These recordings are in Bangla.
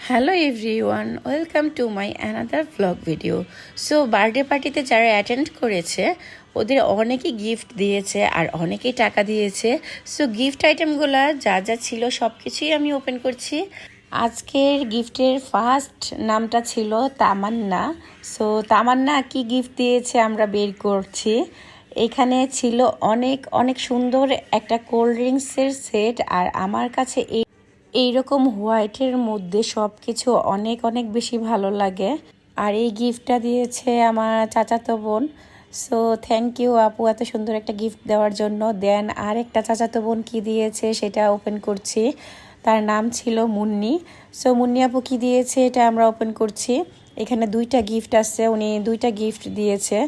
Hello everyone, welcome to my another vlog video. So birthday পার্টিতে যারা অ্যাটেন্ড করেছে ওদের অনেকেই গিফট দিয়েছে আর অনেকেই টাকা দিয়েছে। সো গিফট আইটেমগুলো যা যা ছিল সব কিছুই আমি ওপেন করছি। আজকের গিফটের ফার্স্ট নামটা ছিল তামান্না। সো তামান্না কি গিফট দিয়েছে আমরা বের করছি। এখানে ছিল অনেক অনেক সুন্দর একটা কোল্ড ড্রিঙ্কসের সেট, আর আমার কাছে এইরকম হোয়াইটের মধ্যে সব কিছু অনেক অনেক বেশি ভালো লাগে। আর এই গিফটটা দিয়েছে আমার চাচাতো বোন। সো থ্যাংক ইউ আপু এত সুন্দর একটা গিফট দেওয়ার জন্য। দেন আর একটা চাচাতো বোন কি দিয়েছে সেটা ওপেন করছি। তার নাম ছিল মুন্নি। সো মুন্নি আপু কি দিয়েছে এটা আমরা ওপেন করছি। এখানে দুইটা গিফট আছে, উনি দুইটা গিফট দিয়েছে।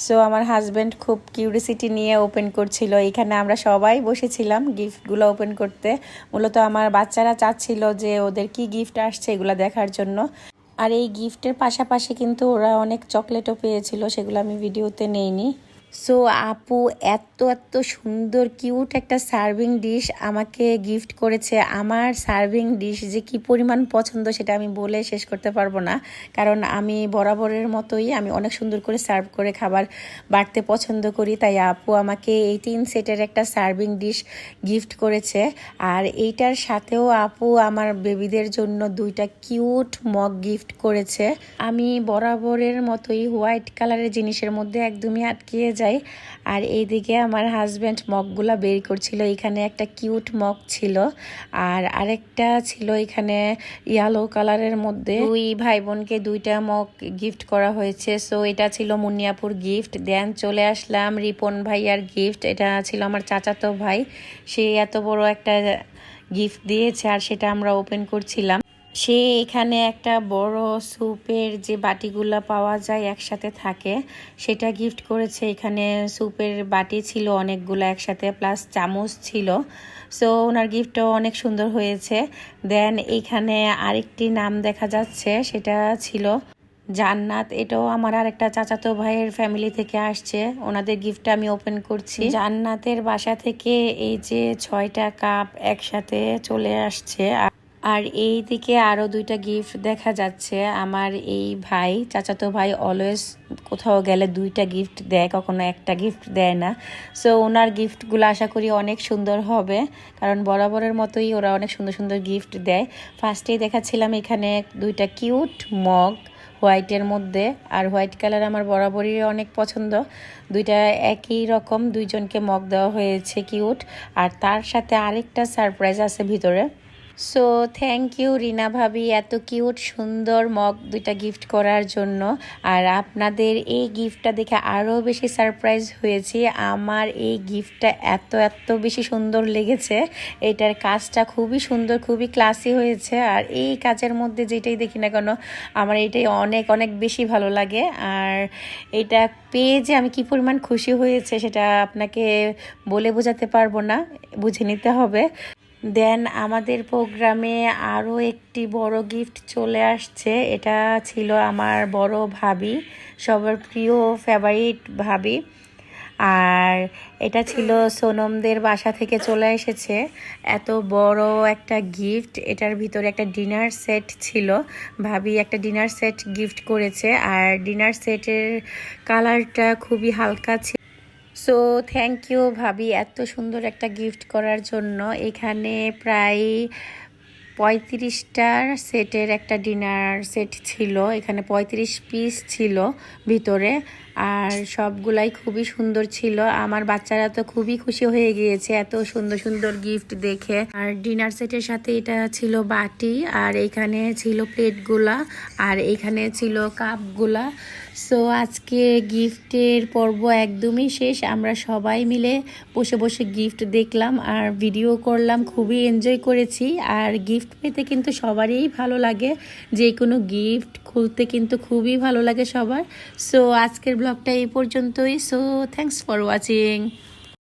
সো আমার হাজব্যান্ড খুব কিউরিসিটি নিয়ে ওপেন করছিল। এখানে আমরা সবাই বসেছিলাম গিফটগুলো ওপেন করতে। মূলত আমার বাচ্চারা চাচ্ছিল যে ওদের কি গিফট আসছে এগুলো দেখার জন্য। আর এই গিফটের পাশাপাশি কিন্তু ওরা অনেক চকলেটও পেয়েছিল, সেগুলো আমি ভিডিওতে নেইনি। সো আপু এত এত সুন্দর কিউট একটা সার্ভিং ডিশ আমাকে গিফট করেছে। আমার সার্ভিং ডিশ যে কি পরিমাণ পছন্দ সেটা আমি বলে শেষ করতে পারবো না, কারণ আমি বরাবরের মতোই আমি অনেক সুন্দর করে সার্ভ করে খাবার বাড়তে পছন্দ করি। তাই আপু আমাকে এই 3 সেটের একটা সার্ভিং ডিশ গিফট করেছে। আর এইটার সাথেও আপু আমার বেবিদের জন্য 2টা কিউট মগ গিফট করেছে। আমি বরাবরের মতোই হোয়াইট কালারের জিনিসের মধ্যে একদমই আটকিয়ে যাই। আর এইদিকে আমার হাজব্যান্ড মগগুলা বের করছিল। এখানে একটা কিউট মগ ছিল, আর আরেকটা ছিল এখানে ইয়েলো কালারের মধ্যে। দুই ভাই বোনকে 2টা মগ গিফট করা হয়েছে। সো এটা ছিল মুন্নিয়াপুর গিফট। দেন চলে আসলাম রিপন ভাইয়ার গিফট। এটা ছিল আমার চাচাতো ভাই, সে এত বড় একটা গিফট দিয়েছে আর সেটা আমরা ওপেন করছিলাম। সে এখানে একটা বড় স্যুপের যে বাটিগুলো পাওয়া যায় একসাথে থাকে সেটা গিফট করেছে। এখানে স্যুপের বাটি ছিল অনেকগুলো একসাথে, প্লাস চামচ ছিল। সো ওনার গিফটও অনেক সুন্দর হয়েছে। দেন এখানে আরেকটি নাম দেখা যাচ্ছে, সেটা ছিল জান্নাত। এটাও আমার আর একটা চাচাতো ভাইয়ের ফ্যামিলি থেকে আসছে। ওনাদের গিফটটা আমি ওপেন করছি। জান্নাতের বাসা থেকে এই যে 6টা কাপ একসাথে চলে আসছে। আর এই দিকে আরো 2টা গিফট দেখা যাচ্ছে। আমার এই ভাই চাচাতো ভাই অলওয়েজ কোথাও গেলে 2টা গিফট দেয়, কখনো একটা গিফট দেয় না। সো ওনার গিফটগুলো আশা করি অনেক সুন্দর হবে, কারণ বরাবরের মতোই ওরা অনেক সুন্দর সুন্দর গিফট দেয়। ফার্স্টেই দেখাচ্ছিলাম এখানে 2টা কিউট মগ হোয়াইটের মধ্যে, আর হোয়াইট কালার আমার বরাবরই অনেক পছন্দ। 2টা একই রকম, 2জনকে মগ দেওয়া হয়েছে কিউট। আর তার সাথে আরেকটা সারপ্রাইজ আছে ভিতরে। সো থ্যাংক ইউ রিনা ভাবি এত কিউট সুন্দর মগ 2টা গিফট করার জন্য। আর আপনাদের এই গিফটটা দেখে আরও বেশি সারপ্রাইজ হয়েছি। আমার এই গিফটটা এত এত বেশি সুন্দর লেগেছে। এটার কাজটা খুবই সুন্দর, খুবই ক্লাসি হয়েছে। আর এই কাজের মধ্যে যেটাই দেখি না কেন আমার এটাই অনেক অনেক বেশি ভালো লাগে। আর এটা পেয়ে যে আমি কি পরিমাণ খুশি হয়েছে সেটা আপনাকে বলে বোঝাতে পারবো না, বুঝে নিতে হবে। দেন আমাদের প্রোগ্রামে আরও একটি বড় গিফট চলে আসছে। এটা ছিল আমার বড় ভাবি, সবার প্রিয় ফেভারিট ভাবি। আর এটা ছিল সোনমদের বাসা থেকে চলে এসেছে এত বড় একটা গিফট। এটার ভিতরে একটা ডিনার সেট ছিল। ভাবি একটা ডিনার সেট গিফট করেছে, আর ডিনার সেটের কালারটা খুবই হালকা ছিল। সো থ্যাংক ইউ ভাবি এত সুন্দর একটা গিফট করার জন্য। এখানে প্রায় 35টার সেটের একটা ডিনার সেট ছিল। এখানে 35 পিস ছিল ভিতরে, আর সবগুলাই খুবই সুন্দর ছিল। আমার বাচ্চারা তো খুবই খুশি হয়ে গিয়েছে এত সুন্দর সুন্দর গিফট দেখে। আর ডিনার সেটের সাথে এটা ছিল বাটি, আর এখানে ছিল প্লেটগুলা, আর এখানে ছিল কাপগুলা। সো আজকে গিফটের পর্ব একদমই শেষ। আমরা সবাই মিলে বসে বসে গিফট দেখলাম আর ভিডিও করলাম, খুবই এনজয় করেছি। আর গিফট পেতে কিন্তু সবারই ভালো লাগে, যে কোনো গিফট খুলতে কিন্তু খুবই ভালো লাগে সবার। সো আজকের ব্লগটা এই পর্যন্তই। So thanks for watching.